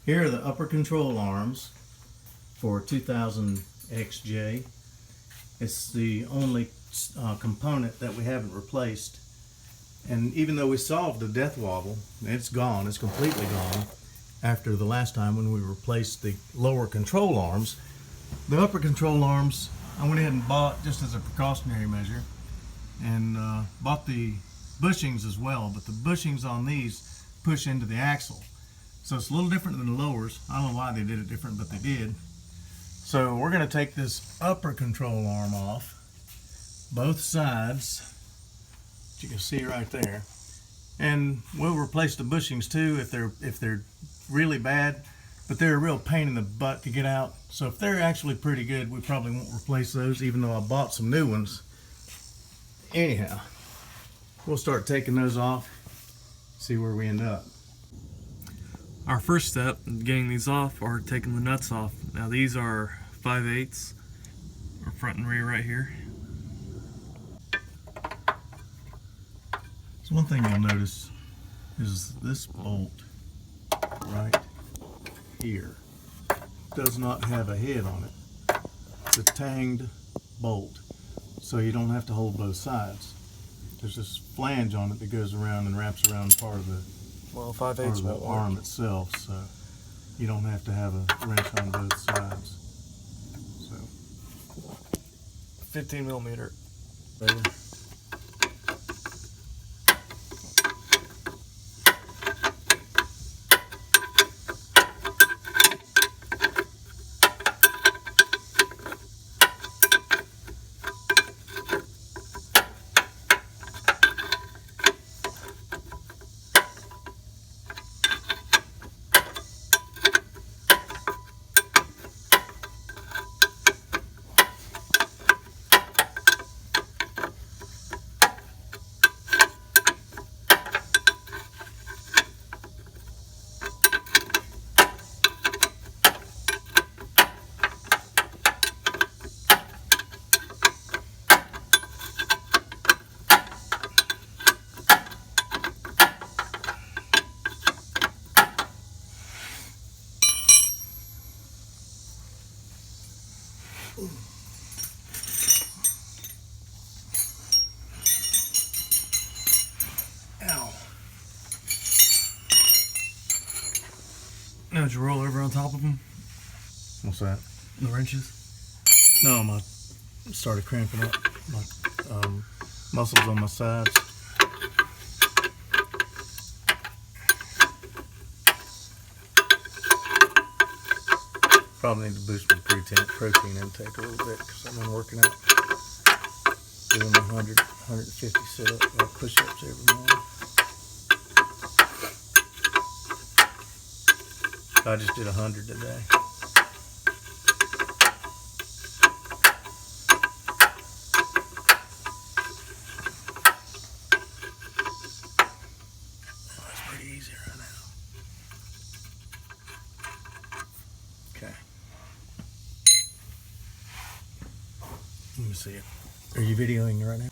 Here are the upper control arms for 2000 XJ. It's the only component that we haven't replaced. And even though we solved the death wobble, it's gone, it's completely gone after the last time when we replaced the lower control arms. The upper control arms I went ahead and bought just as a precautionary measure, and bought the bushings as well, but the bushings on these push into the axle. So it's a little different than the lowers. I don't know why they did it different, but they did. So we're going to take this upper control arm off, both sides, you can see right there, and we'll replace the bushings too if they're really bad, but they're a real pain in the butt to get out. So if they're actually pretty good, we probably won't replace those, even though I bought some new ones. Anyhow, we'll start taking those off, see where we end up. Our first step in getting these off are taking the nuts off. Now these are 5/8, or front and rear right here. So one thing you'll notice is this bolt right here does not have a head on it. It's a tanged bolt, so you don't have to hold both sides. There's this flange on it that goes around and wraps around part of the, 5/8 arm itself, so you don't have to have a wrench on both sides. So 15mm. baby. Ow. Now did you roll over on top of them? What's that? The wrenches? No, my started cramping up. My muscles on my sides. Probably need to boost my protein intake a little bit because I've been working out, doing 150 sit-ups or push-ups every morning. I just did 100 today. That's pretty easy right now. Okay. Let me see it. Are you videoing right now?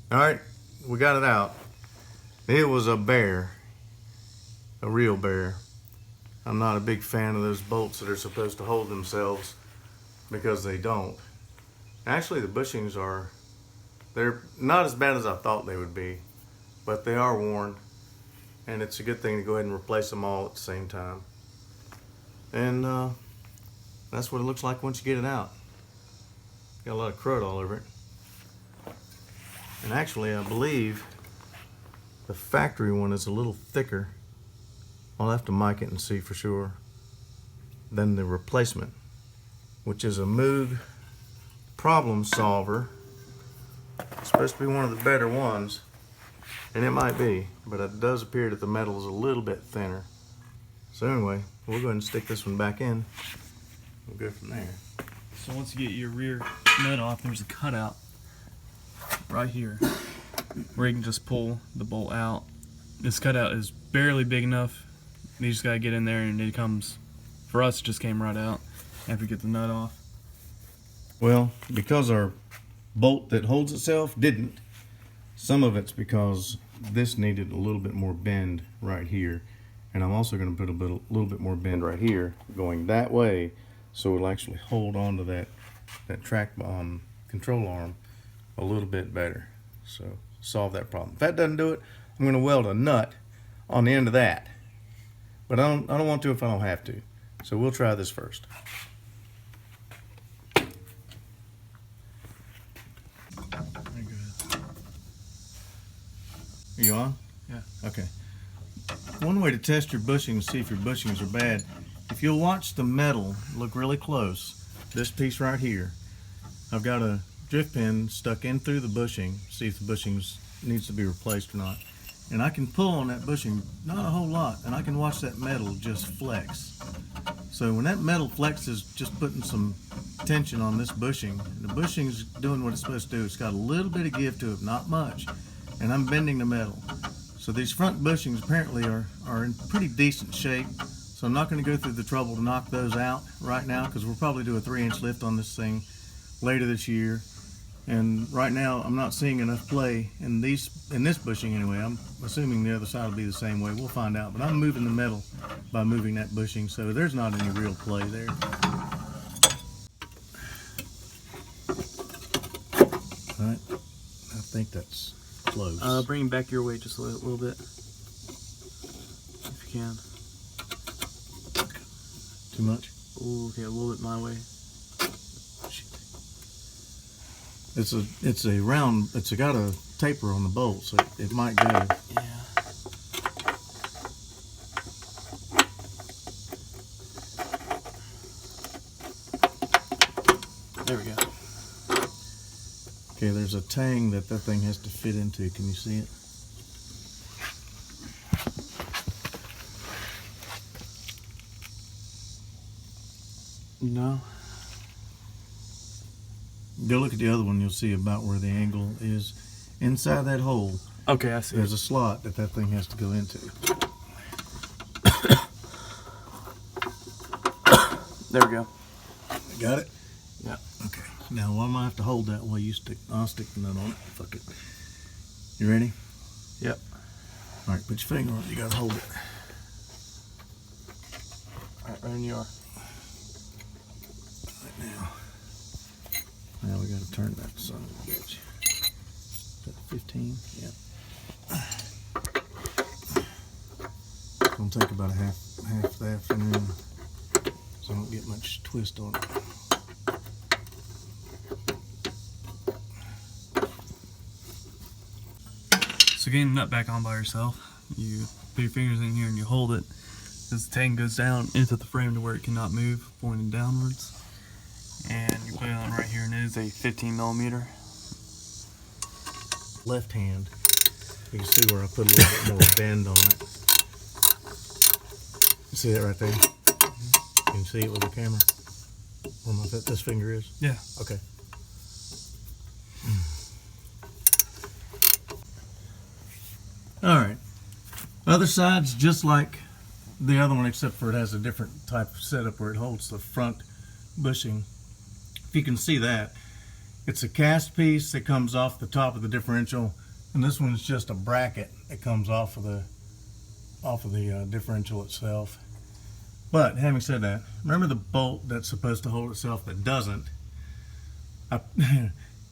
All right, we got it out. It was a bear, a real bear. I'm not a big fan of those bolts that are supposed to hold themselves because they don't. Actually, the bushings they're not as bad as I thought they would be, but they are worn, and it's a good thing to go ahead and replace them all at the same time. And that's what it looks like once you get it out. Got a lot of crud all over it. And actually, I believe the factory one is a little thicker. I'll have to mic it and see for sure. Than the replacement, which is a Moog problem solver. It's supposed to be one of the better ones, and it might be, but it does appear that the metal is a little bit thinner. So anyway, we'll go ahead and stick this one back in. We'll go from there. So once you get your rear nut off, there's a cutout right here where you can just pull the bolt out. This cutout is barely big enough. You just gotta get in there and it comes, for us, it just came right out after you get the nut off. Well, because our bolt that holds itself didn't, some of it's because this needed a little bit more bend right here. And I'm also going to put a little bit more bend right here going that way, so it'll actually hold on to that track control arm a little bit better. So solve that problem. If that doesn't do it, I'm going to weld a nut on the end of that. But I don't want to if I don't have to. So we'll try this first. Are you on? Yeah. Okay. One way to test your bushings, see if your bushings are bad, if you'll watch the metal, look really close, this piece right here, I've got a drift pin stuck in through the bushing, see if the bushings needs to be replaced or not. And I can pull on that bushing, not a whole lot, and I can watch that metal just flex. So when that metal flexes, just putting some tension on this bushing, the bushing's doing what it's supposed to do. It's got a little bit of give to it, not much, and I'm bending the metal. So these front bushings apparently are in pretty decent shape. So I'm not going to go through the trouble to knock those out right now, because we'll probably do a 3-inch lift on this thing later this year. And right now I'm not seeing enough play in this bushing anyway. I'm assuming the other side will be the same way. We'll find out. But I'm moving the metal by moving that bushing, so there's not any real play there. All right, I think that's close. Bring him back your way just a little bit, if you can. Too much? Ooh, okay, a little bit my way. It's a round. It's got a taper on the bolt, so it might go. Yeah. There we go. Okay, there's a tang that thing has to fit into. Can you see it? No. Go look at the other one. You'll see about where the angle is. Inside that hole, Okay, I see. there's a slot that thing has to go into. There we go. Got it? Yeah. Okay. Now, why am I have to hold that while you stick? I'll stick the nut on it. Fuck it. You ready? Yep. All right, put your finger on it. You gotta hold it. All right, right you are. Right now. Now we gotta turn that son of a bitch. Is that 15? Yeah. It's gonna take about half the afternoon, so I don't get much twist on it. So getting the nut back on by yourself, you put your fingers in here and you hold it. This tang goes down into the frame to where it cannot move, pointing downwards. And you put it on right here, and it is a 15mm. Left hand, you can see where I put a little bit more bend on it. You see that right there? You can see it with the camera? Where this finger is? Yeah. Okay. Alright. Other side's just like the other one, except for it has a different type of setup where it holds the front bushing. If you can see that, it's a cast piece that comes off the top of the differential, and this one's just a bracket that comes off of the differential itself. But having said that, remember the bolt that's supposed to hold itself that doesn't? I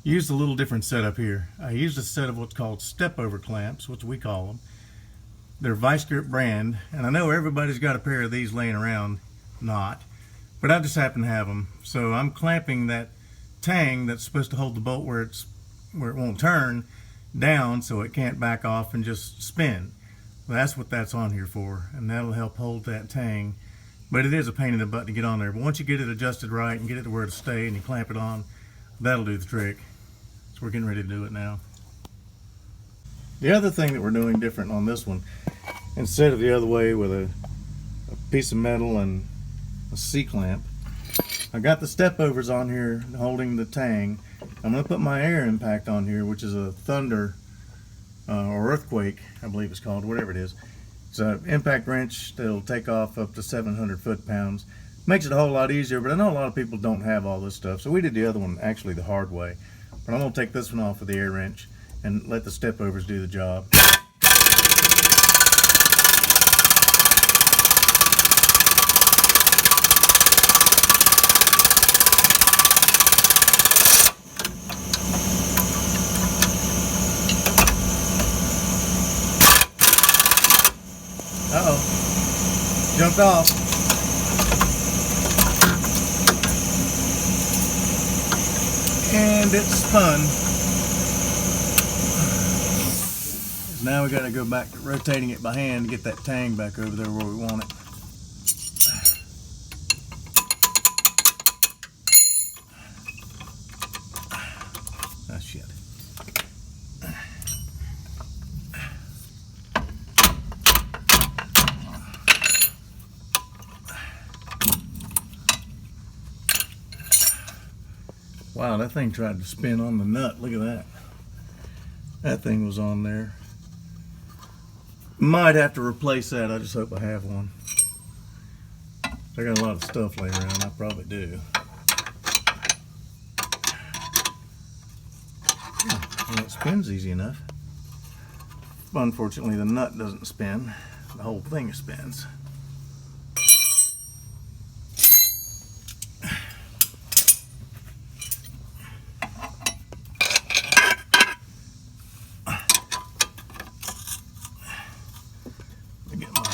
used a little different setup here. I used a set of what's called step-over clamps, which we call them. They're Vice Grip brand, and I know everybody's got a pair of these laying around, not. But I just happen to have them. So I'm clamping that tang that's supposed to hold the bolt where it won't turn down so it can't back off and just spin. Well, that's what that's on here for, and that'll help hold that tang. But it is a pain in the butt to get on there. But once you get it adjusted right and get it to where to stay and you clamp it on, that'll do the trick. So we're getting ready to do it now. The other thing that we're doing different on this one, instead of the other way with a piece of metal and a C-clamp, I got the step overs on here holding the tang, I'm going to put my air impact on here, which is a thunder or earthquake, I believe it's called, whatever it is. It's an impact wrench that'll take off up to 700 foot-pounds. Makes it a whole lot easier, but I know a lot of people don't have all this stuff, so we did the other one actually the hard way. But I'm going to take this one off with the air wrench and let the step overs do the job. Uh-oh, jumped off. And it spun. Now we got to go back to rotating it by hand to get that tang back over there where we want it. Ah, shit. Wow, that thing tried to spin on the nut. Look at that. That thing was on there. Might have to replace that. I just hope I have one. I got a lot of stuff laying around. I probably do. Well, it spins easy enough. But unfortunately, the nut doesn't spin. The whole thing spins.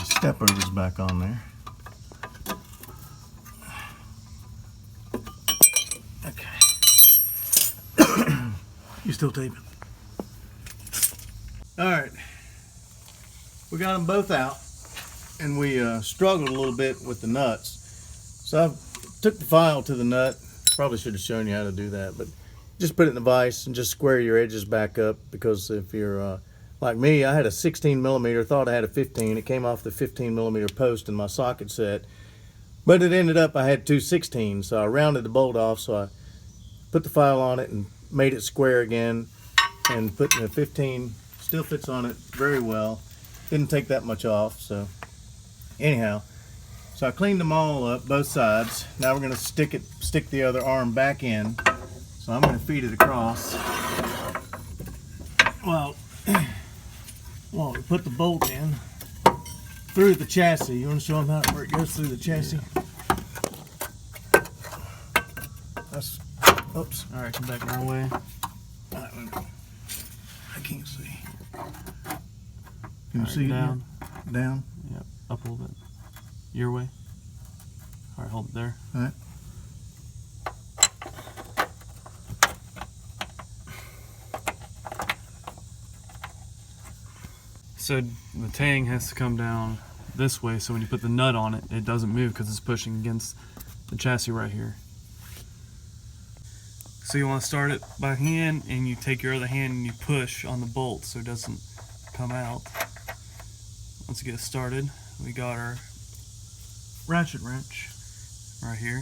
Step overs back on there. Okay. You still taping? All right. We got them both out, and we struggled a little bit with the nuts. So I took the file to the nut. Probably should have shown you how to do that, but just put it in the vise and just square your edges back up, because if you're like me, I had a 16 millimeter, thought I had a 15. It came off the 15 millimeter post in my socket set, but it ended up I had two 16s, so I rounded the bolt off, so I put the file on it and made it square again, and put the 15, still fits on it very well. Didn't take that much off, so anyhow. So I cleaned them all up, both sides. Now we're gonna stick the other arm back in. So I'm gonna feed it across. Well, we put the bolt in through the chassis. You want to show them where it goes through the chassis? That's, oops. All right, come back my way. I can't see. Can you see down? It? Down? Yep, up a little bit. Your way. All right, hold it there. All right. So the tang has to come down this way, so when you put the nut on it, it doesn't move because it's pushing against the chassis right here. So you want to start it by hand, and you take your other hand and you push on the bolt so it doesn't come out. Once you get it started, we got our ratchet wrench right here.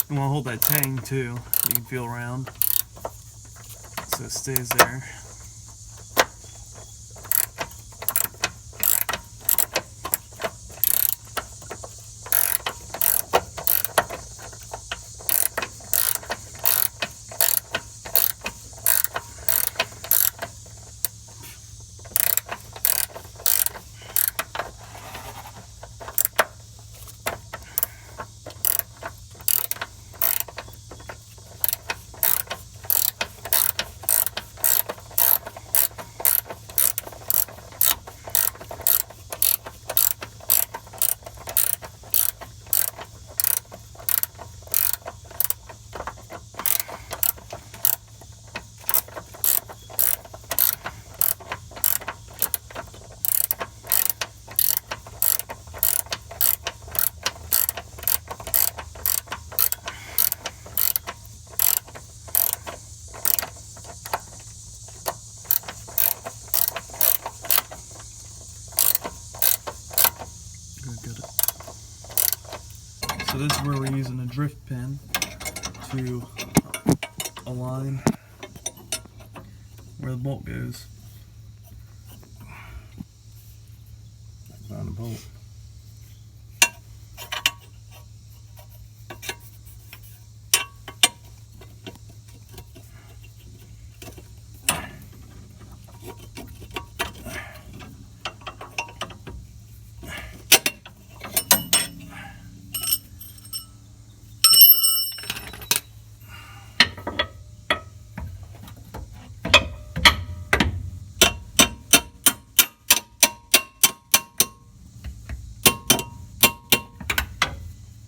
You want to hold that tang too, you can feel around so it stays there. So this is where we're using a drift pin to align where the bolt goes. Found a bolt.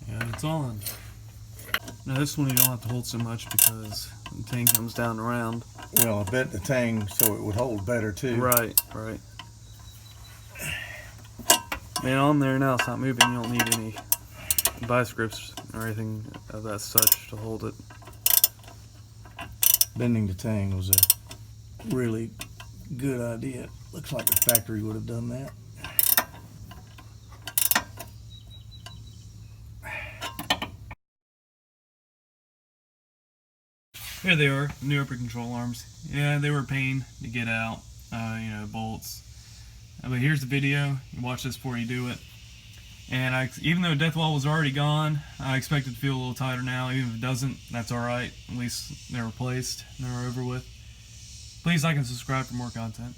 And it's on. Now this one you don't have to hold so much because the tang comes down around. Well, I bet the tang so it would hold better too. Right, right. Man, on there now it's not moving. You don't need any vice grips or anything of that such to hold it. Bending the tang was a really good idea. Looks like the factory would have done that. Here they are, new upper control arms. Yeah, they were a pain to get out, bolts. But here's the video. You watch this before you do it. And even though death wall was already gone, I expect it to feel a little tighter now. Even if it doesn't, that's alright. At least they're replaced and they're over with. Please like and subscribe for more content.